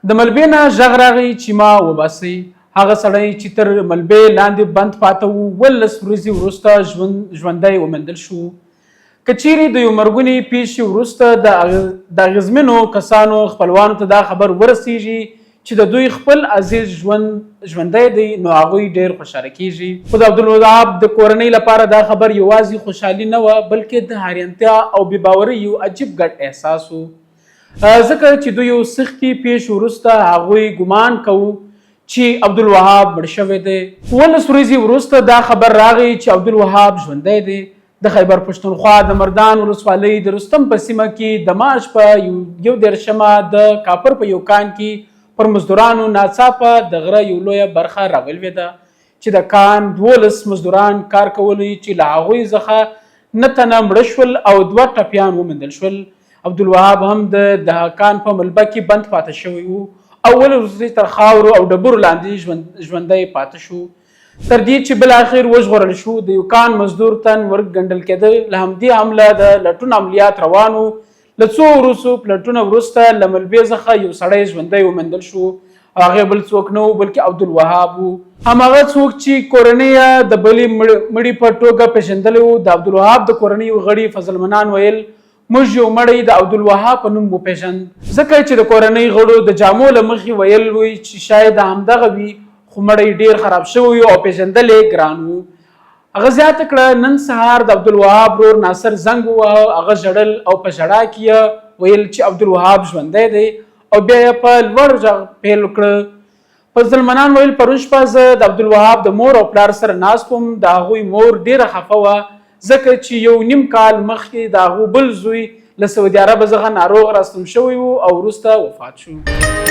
د ملبې نه غږ راغی چې ما وباسئ. هغه سړی چې تر ملبې لاندې بند پاته و 11 ورځې وروسته ژوندی وموندل شو. که چیرې د یو مرګوني پیښې وروسته د اغېزمنو کسانو خپلوانو ته دا خبر ورسیږي چې د دوی خپل عزیز ژوندی دی، نو هغوی ډېر خوشحاله کیږي. خو د عبدالوهاب د کورنۍ لپاره دا خبر یوازې خوشحالي نه وه، بلکې د حیرانتیا او بېباورۍ یو عجیب ګډ احساس و، ځکه چې دوی یو سختې پیښې وروسته هغوی ګمان کوو چې عبدالوهاب مړ شوی دی. 11 ورځې وروسته دا خبر راغی چې عبدالوهاب ژوندی دی. د خیبر پښتونخوا د مردان ولسوالۍ د رستم په سیمه کې د مارچ په 11 د کاپر په یو کان کې پر مزدورانو ناڅاپه د غره یو لویه برخه راولوېده چې د کان 12 مزدوران کار کولی چې له هغوی څخه 9 تنه مړه شول او 2 ټپیان وموندل شول. عبدالوهاب هم د کان په ملبه کې بند پاته شوی و او ولې تر خاورو او ډبرو لاندې ژوندی پاته شو، تر دې چې بالاخر وژغورل شو. د یو کان مزدور تن ورګنډل کېده. له همدې امله د لټون عملیات روان و. له څو ورځو پلټونه وروسته له ملبې څخه یو سړی ژوندی وموندل شو. هغې بل څوک نه و بلکې عبدالوهاب و، هماغه څوک چې کورنۍ یې د بلې مړي په توګه پېژندلی و. د عبدالوهاب د کورنۍ غړي فضل منان ویل موږ یو مړی د عبدالوهاب په نوم وپېژند، ځکه چې د کورنۍ غړو د جامو له مخې ویل وی چې شاید همدغه وي، خو مړی ډېر خراب شوی او پېژندل یې ګران و. هغه زیاته کړه نن سهار د عبدالوهاب ورور ناصر زنګ وواهه. هغه ژړل او په ژړا کې یې ویل چې عبدالوهاب ژوندی دی او بیا یې په لوړ غږ پیل وکړه. فضل منان ویل پرون شپه زه د عبدالوهاب د مور او پلار سره ناست وم. د هغوی مور ډېره خفه وه، ځکه چې 1.5 کال مخکې د هغو بل زوی له سعودي عرب څخه ناروغ راستون شوی و او وروسته وفات شو.